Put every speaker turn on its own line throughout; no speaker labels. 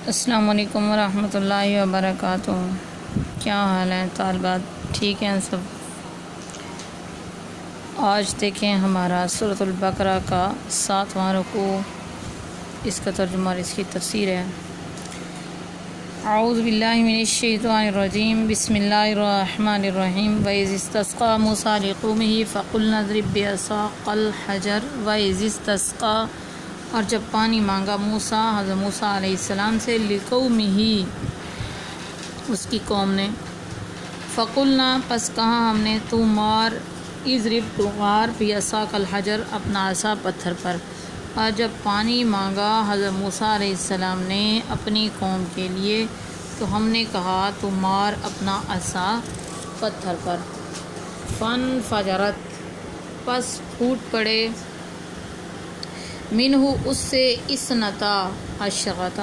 السلام علیکم ورحمۃ اللہ وبرکاتہ۔ کیا حال ہے طالبات؟ ٹھیک ہیں سب؟ آج دیکھیں ہمارا سورۃ البقرہ کا 7واں رکوع، اس کا ترجمہ اور اس کی تفسیر ہے۔ اعوذ باللہ من الشیطان الرجیم، بسم اللہ الرحمن الرحیم۔ وَإِذِ اسْتَسْقَىٰ مُوسَىٰ لِقَوْمِهِ فَقُلْنَا اضْرِب بِّعَصَاكَ الْحَجَرَ وَإِذِ اسْتَسْقَىٰ، اور جب پانی مانگا موسیٰ، حضرت موسیٰ علیہ السلام سے، لِقَوْمِهِ، اس کی قوم نے، فَقُلْنَا، پس کہا ہم نے، تو مار، اضرب، تو مار، بِعَصَاكَ الْحَجَرَ، اپنا عصا پتھر پر۔ اور جب پانی مانگا حضرت موسیٰ علیہ السلام نے اپنی قوم کے لیے، تو ہم نے کہا تو مار اپنا عصا پتھر پر۔ فَانْفَجَرَتْ، پس پھوٹ پڑے، منہ، اس سے، اثنتا عشرۃ،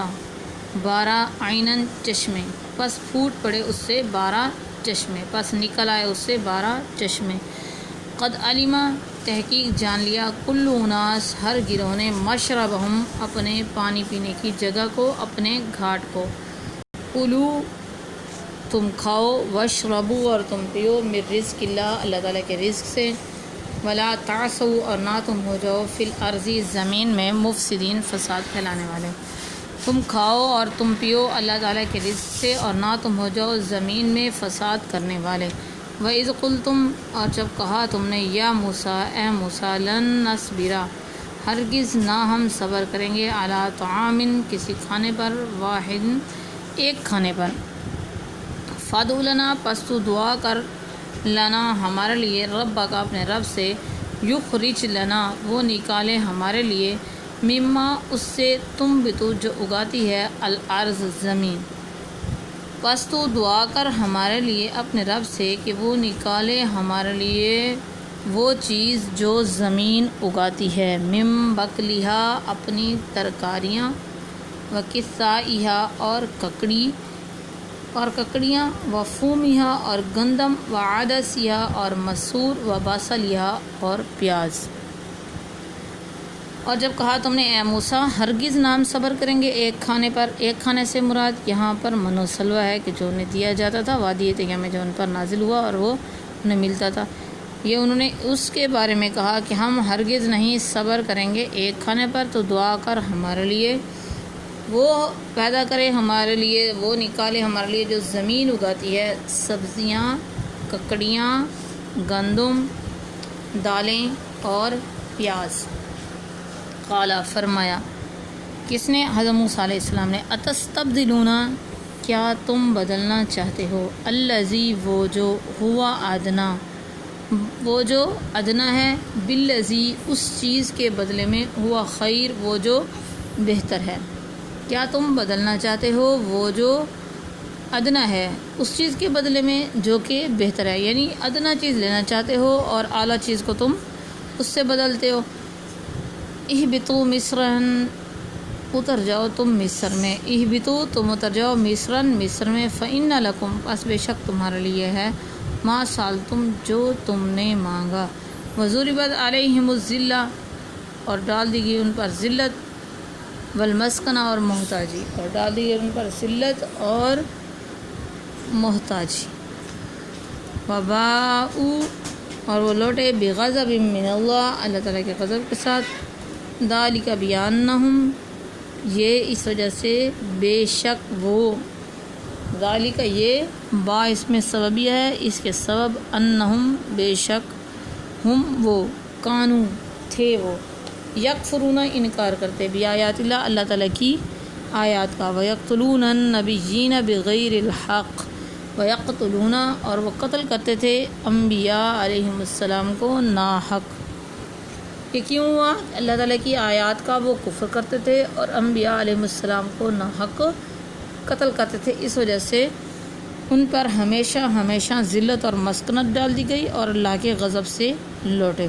12 عیناً، چشمے، پس پھوٹ پڑے اس سے 12 چشمے، پس نکل آئے اس سے 12 چشمے۔ قد علم، تحقیق جان لیا، کل اناس، ہر گروہ نے، مشربہم، اپنے پانی پینے کی جگہ کو، اپنے گھاٹ کو۔ کلو، تم کھاؤ، واشربو، اور تم پیو، من رزق اللہ، اللہ تعالیٰ کے رزق سے، ولا تعثوا، اور نہ تم ہو جاؤ، فی الارض، زمین میں، مفسدین، فساد پھیلانے والے۔ تم کھاؤ اور تم پیو اللہ تعالیٰ کے رزق سے، اور نہ تم ہو جاؤ زمین میں فساد کرنے والے۔ وَإِذْ قُلْتُمْ، اور جب کہا تم نے، یا موسیٰ، اے موسیٰ، لن نصبر، ہرگز نہ ہم صبر کریں گے، علی طعام، کسی کھانے پر، واحد، ایک کھانے پر، فادع لنا، پس تو دعا کر، لنا، ہمارے لیے، ربک، اپنے رب سے، یخرج لنا، وہ نکالے ہمارے لیے، مما، اس سے، تم بتو، جو اگاتی ہے، الارض، زمین۔ پس تو دعا کر ہمارے لیے اپنے رب سے کہ وہ نکالے ہمارے لیے وہ چیز جو زمین اگاتی ہے، من بقلہا، اپنی ترکاریاں، وکسائہا، اور ککڑیاں، وفومہا، اور گندم، وعدسہا، اور مسور، وبصلہا، اور پیاز۔ اور جب کہا تم نے، اے موسیٰ، ہرگز نہ ہم صبر کریں گے ایک کھانے پر، ایک کھانے سے مراد یہاں پر من و سلوہ ہے کہ جو انہیں دیا جاتا تھا وادی طیبہ میں، جو ان پر نازل ہوا اور وہ انہیں ملتا تھا، یہ انہوں نے اس کے بارے میں کہا کہ ہم ہرگز نہیں صبر کریں گے ایک کھانے پر، تو دعا کر ہمارے لیے، وہ پیدا کرے ہمارے لیے، وہ نکالے ہمارے لیے جو زمین اگاتی ہے، سبزیاں، ککڑیاں، گندم، دالیں اور پیاز۔ قالا، فرمایا، کس نے؟ حضرت موسیٰ علیہ السلام نے، اتستبدلون، کیا تم بدلنا چاہتے ہو، الذی، وہ جو، ہوا ادنا، وہ جو ادنا ہے، بالذی، اس چیز کے بدلے میں، ہوا خیر، وہ جو بہتر ہے۔ کیا تم بدلنا چاہتے ہو وہ جو ادنا ہے، اس چیز کے بدلے میں جو کہ بہتر ہے، یعنی ادنا چیز لینا چاہتے ہو اور اعلیٰ چیز کو تم اس سے بدلتے ہو۔ اہبطوا مصرًا، اتر جاؤ تم مصر میں، اہبطوا، تم اتر جاؤ، مصرًا، مصر میں، فإن لکم، پس بے شک تمہارے لیے ہے، ما سألتم، جو تم نے مانگا، وضربت علیہم الذلہ، اور ڈال دی گئی ان پر ذلت، والمسکنہ، اور محتاجی، اور ڈال دی گئی ان پر ذلت اور محتاجی، وباءوا، اور وہ لوٹے، بغضب من اللہ، اللہ تعالیٰ کے غضب کے ساتھ، ذالک بأنہم، یہ اس وجہ سے، بے شک وہ، ذالک، یہ با اس میں سببیہ ہے، اس کے سبب، انہم، بے شک، ہم، وہ، کانو، تھے وہ، یکفرون، انکار کرتے، بآیات اللہ، اللہ تعالیٰ کی آیات کا، ویقتلون النبیین بغیر الحق، ویقتلون، اور وہ قتل کرتے تھے انبیاء علیہم السلام کو ناحق۔ یہ کیوں ہوا؟ اللہ تعالیٰ کی آیات کا وہ کفر کرتے تھے اور انبیاء علیہ السلام کو ناحق قتل کرتے تھے، اس وجہ سے ان پر ہمیشہ ہمیشہ ذلت اور مسکنت ڈال دی گئی اور اللہ کے غضب سے لوٹے۔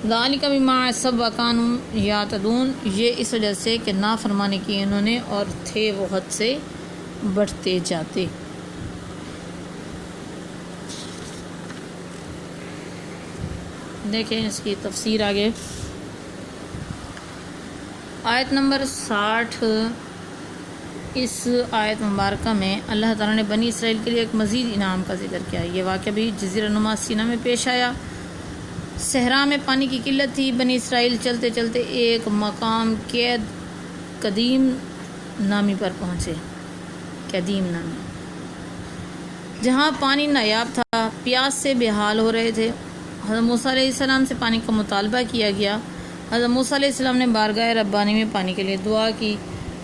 ذالک بما عصوا وکانوا یعتدون، یہ اس وجہ سے کہ نافرمانی کی انہوں نے اور تھے وہ حد سے بڑھتے جاتے۔ دیکھیں اس کی تفسیر آگے، آیت نمبر 60 اس آیت مبارکہ میں اللہ تعالیٰ نے بنی اسرائیل کے لیے ایک مزید انعام کا ذکر کیا. یہ واقعہ بھی جزیرہ نما سینا میں پیش آیا. صحرا میں پانی کی قلت تھی. بنی اسرائیل چلتے چلتے ایک مقام قدیم نامی پر پہنچے. قدیم نامی جہاں پانی نایاب تھا. پیاس سے بے حال ہو رہے تھے. حضرت موسیٰ علیہ السلام سے پانی کا مطالبہ کیا گیا. حضرت موسیٰ علیہ السلام نے بارگاہ ربانی میں پانی کے لیے دعا کی.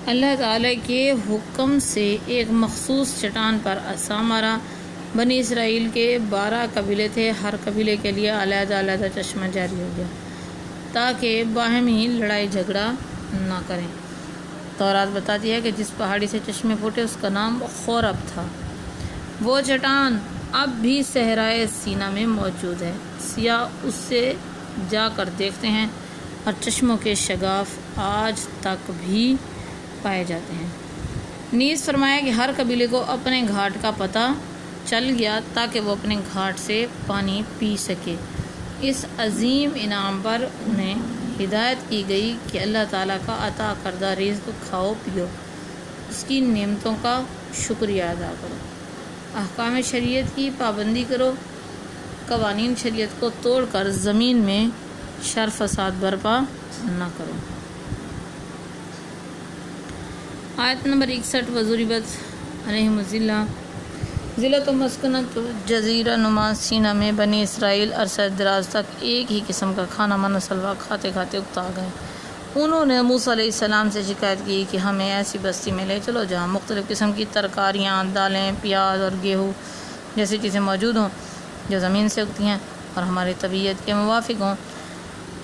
اللہ تعالیٰ کے حکم سے ایک مخصوص چٹان پر عصا مارا. بنی اسرائیل کے 12 قبیلے تھے. ہر قبیلے کے لیے علیحدہ علیحدہ چشمہ جاری ہو گیا تاکہ باہمی لڑائی جھگڑا نہ کریں. تورات بتاتی ہے کہ جس پہاڑی سے چشمے پھوٹے اس کا نام خورب تھا. وہ چٹان اب بھی صحرائے سینا میں موجود ہے. سیاح اس سے جا کر دیکھتے ہیں اور چشموں کے شگاف آج تک بھی پائے جاتے ہیں. نیز فرمایا کہ ہر قبیلے کو اپنے گھاٹ کا پتہ چل گیا تاکہ وہ اپنے گھاٹ سے پانی پی سکے. اس عظیم انعام پر انہیں ہدایت کی گئی کہ اللہ تعالیٰ کا عطا کردہ رزق کھاؤ پیو, اس کی نعمتوں کا شکریہ ادا کرو, احکام شریعت کی پابندی کرو, قوانین شریعت کو توڑ کر زمین میں شر فساد برپا نہ کرو. آیت نمبر 61. وضربت علیہم الذلہ. ذلت و مسکنت. جزیرہ نما سینا میں بنی اسرائیل عرصہ دراز تک ایک ہی قسم کا کھانا من و سلوا کھاتے کھاتے اکتا گئے. انہوں نے موسیٰ علیہ السلام سے شکایت کی کہ ہمیں ایسی بستی میں لے چلو جہاں مختلف قسم کی ترکاریاں, دالیں, پیاز اور گیہوں جیسی چیزیں موجود ہوں جو زمین سے اگتی ہیں اور ہماری طبیعت کے موافق ہوں.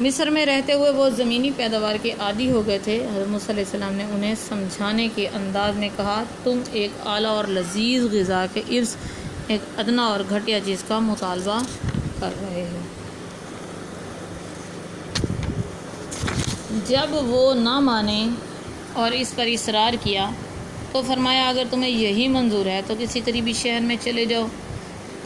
مصر میں رہتے ہوئے وہ زمینی پیداوار کے عادی ہو گئے تھے. حضرت موسیٰ علیہ السلام نے انہیں سمجھانے کے انداز میں کہا, تم ایک اعلیٰ اور لذیذ غذا کے عوض ایک ادنا اور گھٹیا چیز کا مطالبہ کر رہے ہو. جب وہ نہ مانے اور اس پر اصرار کیا تو فرمایا, اگر تمہیں یہی منظور ہے تو کسی قریبی شہر میں چلے جاؤ,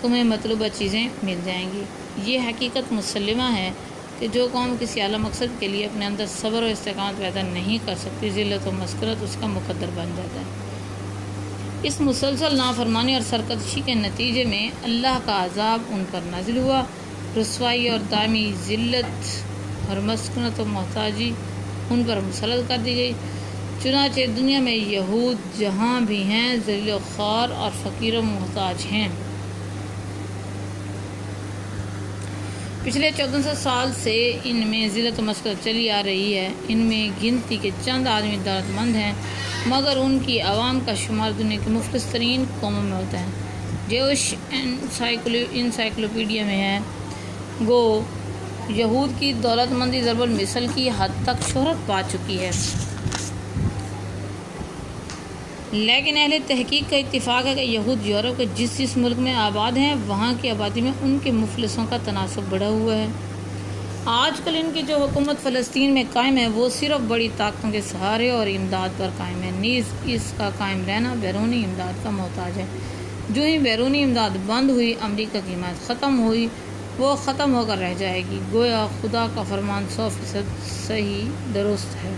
تمہیں مطلوبہ چیزیں مل جائیں گی. یہ حقیقت مسلمہ ہے کہ جو قوم کسی اعلیٰ مقصد کے لیے اپنے اندر صبر و استقامت پیدا نہیں کر سکتی, ذلت و مسکنت اس کا مقدر بن جاتا ہے. اس مسلسل نافرمانی اور سرکشی کے نتیجے میں اللہ کا عذاب ان پر نازل ہوا. رسوائی اور دائمی ذلت اور مسکنت و محتاجی ان پر مسلط کر دی گئی. چنانچہ دنیا میں یہود جہاں بھی ہیں ذلیل و خوار اور فقیر و محتاج ہیں. پچھلے 1400 سال سے ان میں ذلت و مسکنت چلی آ رہی ہے. ان میں گنتی کے چند آدمی دولت مند ہیں مگر ان کی عوام کا شمار دنیا کی مفلس ترین قوموں میں ہوتا ہے. جیوش انسائکلوپیڈیا میں ہے, گو یہود کی دولت مندی ضرب المثل کی حد تک شہرت پا چکی ہے. لیکن اہل تحقیق کا اتفاق ہے کہ یہود یورپ کے جس ملک میں آباد ہیں وہاں کی آبادی میں ان کے مفلسوں کا تناسب بڑھا ہوا ہے. آج کل ان کی جو حکومت فلسطین میں قائم ہے وہ صرف بڑی طاقتوں کے سہارے اور امداد پر قائم ہے. نیز اس کا قائم رہنا بیرونی امداد کا محتاج ہے. جو ہی بیرونی امداد بند ہوئی, امریکہ کی حمایت ختم ہوئی, وہ ختم ہو کر رہ جائے گی. گویا خدا کا فرمان 100% صحیح درست ہے.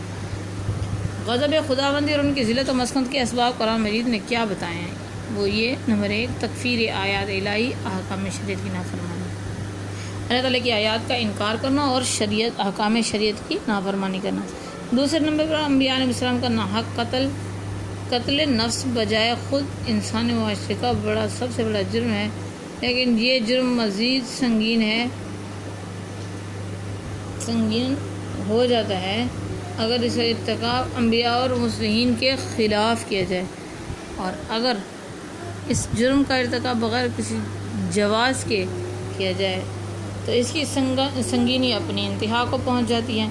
غضب خداوندی اور ان کی ذلت و مسکنت کے اسباب قرآن مجید نے کیا بتائے ہیں؟ وہ یہ: نمبر 1, تکفیر آیات الہی, احکام شریعت کی نافرمانی, اللہ تعالیٰ کی آیات کا انکار کرنا اور احکام شریعت کی نافرمانی کرنا. دوسرے نمبر پر انبیاء علیہ السلام کا ناحق قتل نفس بجائے خود انسانی معاشرے کا سب سے بڑا جرم ہے. لیکن یہ جرم مزید سنگین ہو جاتا ہے اگر اس کا ارتکاب انبیاء اور مصلحین کے خلاف کیا جائے, اور اگر اس جرم کا ارتکاب بغیر کسی جواز کے کیا جائے تو اس کی سنگینی اپنی انتہا کو پہنچ جاتی ہے.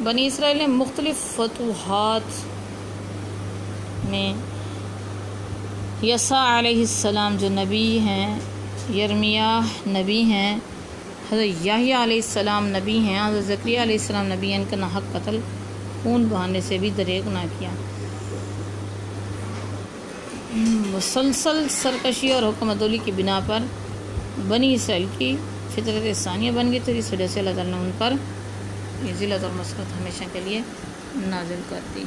بنی اسرائیل نے مختلف فتوحات میں یسع علیہ السلام جو نبی ہیں, یرمیاہ نبی ہیں, حضرت یحییٰ علیہ السلام نبی ہیں, حضرت زکریا علیہ السلام نبی ہیں, ان کا ناحق قتل خون بہانے سے بھی دریغ نہ کیا. مسلسل سرکشی اور حکم عدولی کی بنا پر بنی اسرائیل کی فطرت ثانیہ بن گئی, تو اس وجہ سے اللہ تعالیٰ نے ان پر یہ ذلت اور مسکنت ہمیشہ کے لیے نازل کر دی.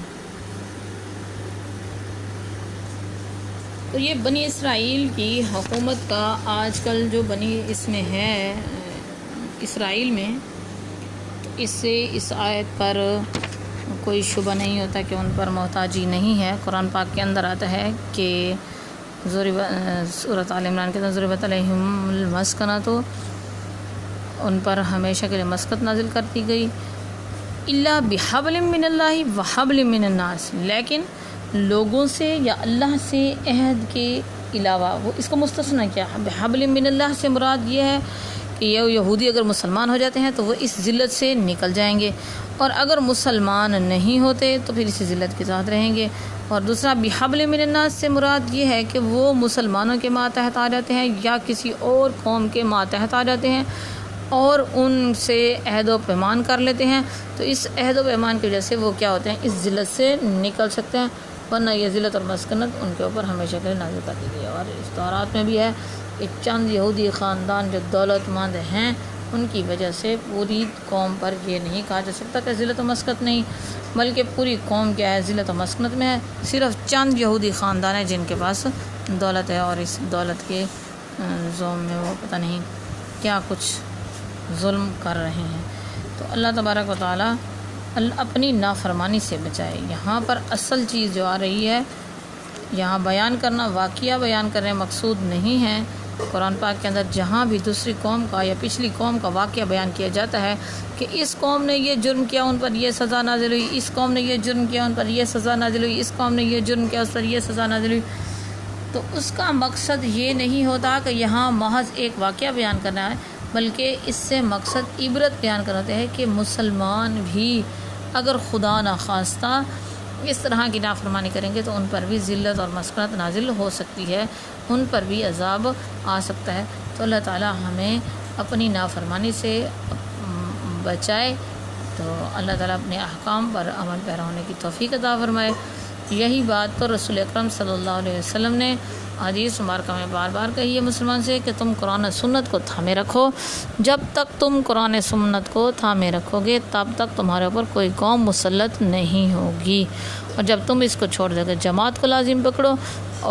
تو یہ بنی اسرائیل کی حکومت کا آج کل جو بنی اس میں ہے اسرائیل میں، تو اس سے اس آیت پر کوئی شبہ نہیں ہوتا کہ ان پر محتاجی نہیں ہے۔ قرآن پاک کے اندر آتا ہے کہ سورۃ آل عمران کے اندر ضربت علیہم المسکنۃ، ان پر ہمیشہ کے لیے مسکت نازل کر دی گئی، الا بحبل من اللہ وحبل من الناس، لیکن لوگوں سے یا اللہ سے عہد کے علاوہ، وہ اس کو مستثنیٰ کیا۔ بحبل من اللہ سے مراد یہ ہے کہ یہ یہودی اگر مسلمان ہو جاتے ہیں تو وہ اس ذلت سے نکل جائیں گے، اور اگر مسلمان نہیں ہوتے تو پھر اسی ذلت کے ساتھ رہیں گے۔ اور دوسرا بحبل من الناس سے مراد یہ ہے کہ وہ مسلمانوں کے ماتحت آ جاتے ہیں یا کسی اور قوم کے ماتحت آ جاتے ہیں اور ان سے عہد و پیمان کر لیتے ہیں، تو اس عہد و پیمان کی وجہ سے وہ کیا ہوتے ہیں، اس ذلت سے نکل سکتے ہیں، ورنہ یہ ذلت اور مسکنت ان کے اوپر ہمیشہ کے لیے نازل کر دی گئی ہے۔ اور اس تورات میں بھی ہے کہ چند یہودی خاندان جو دولت مند ہیں، ان کی وجہ سے پوری قوم پر یہ نہیں کہا جا سکتا کہ ذلت و مسکنت نہیں، بلکہ پوری قوم کیا ہے، ذلت و مسکنت میں ہے۔ صرف چند یہودی خاندان ہیں جن کے پاس دولت ہے، اور اس دولت کے زوم میں وہ پتہ نہیں کیا کچھ ظلم کر رہے ہیں۔ تو اللہ تبارک و تعالیٰ اپنی نافرمانی سے بچائے۔ یہاں پر اصل چیز جو آ رہی ہے، یہاں بیان کرنا، واقعہ بیان کرنے مقصود نہیں ہے۔ قرآن پاک کے اندر جہاں بھی دوسری قوم کا یا پچھلی قوم کا واقعہ بیان کیا جاتا ہے کہ اس قوم نے یہ جرم کیا، ان پر یہ سزا نازل ہوئی، اس قوم نے یہ جرم کیا، ان پر یہ سزا نازل ہوئی، اس قوم نے یہ جرم کیا، اس پر یہ سزا نازل ہوئی، تو اس کا مقصد یہ نہیں ہوتا کہ یہاں محض ایک واقعہ بیان کرنا ہے، بلکہ اس سے مقصد عبرت بیان کرتے ہیں کہ مسلمان بھی اگر خدا نخواستہ اس طرح کی نافرمانی کریں گے تو ان پر بھی ذلت اور مسکنت نازل ہو سکتی ہے، ان پر بھی عذاب آ سکتا ہے۔ تو اللہ تعالی ہمیں اپنی نافرمانی سے بچائے، تو اللہ تعالیٰ اپنے احکام پر عمل پیرا ہونے کی توفیق عطا فرمائے۔ یہی بات تو رسول اکرم صلی اللہ علیہ وسلم نے حدیث مبارکہ میں بار بار کہی ہے مسلمان سے کہ تم قرآن سنت کو تھامے رکھو۔ جب تک تم قرآن سنت کو تھامے رکھو گے تب تک تمہارے اوپر کوئی قوم مسلط نہیں ہوگی، اور جب تم اس کو چھوڑ دو گے، جماعت کو لازم پکڑو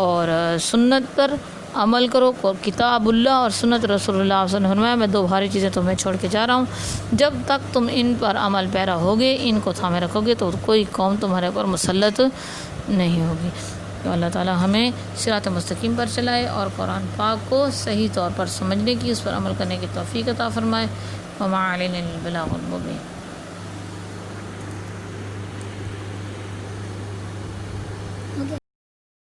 اور سنت پر عمل کرو، کتاب اللہ اور سنت رسول اللہ صلی اللہ علیہ وسلم، میں دو بھاری چیزیں تمہیں چھوڑ کے جا رہا ہوں، جب تک تم ان پر عمل پیرا ہوگے، ان کو تھامے رکھو گے تو کوئی قوم تمہارے اوپر مسلط نہیں ہوگی۔ تو اللہ تعالی ہمیں صراط مستقیم پر چلائے اور قرآن پاک کو صحیح طور پر سمجھنے کی، اس پر عمل کرنے کی توفیق عطا فرمائے۔ وما علینا الا البلاغ المبین۔